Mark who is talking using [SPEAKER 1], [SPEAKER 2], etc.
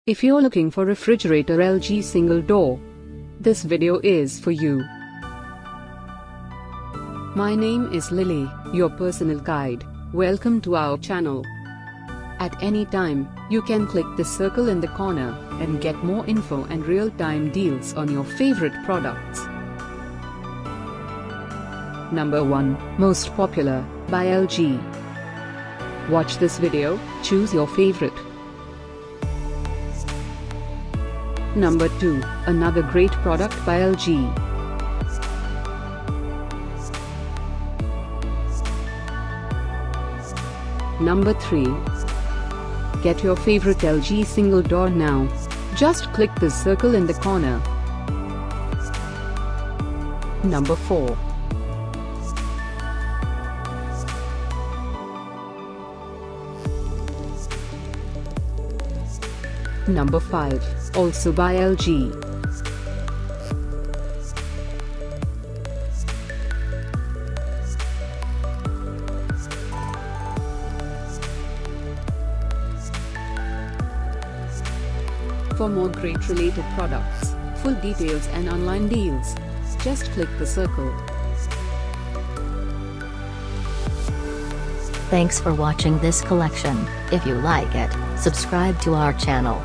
[SPEAKER 1] If you're looking for refrigerator LG single door, this video is for you. My name is Lily, your personal guide. Welcome to our channel. At any time, you can click the circle in the corner and get more info and real-time deals on your favorite products. Number 1, Most Popular, by LG. Watch this video, choose your favorite. Number 2, another great product by LG. Number 3. Get your favorite LG single door now. Just click the circle in the corner. Number 4. Number 5, also by LG. For more great related products, full details and online deals, just click the circle.
[SPEAKER 2] Thanks for watching this collection. If you like it, subscribe to our channel.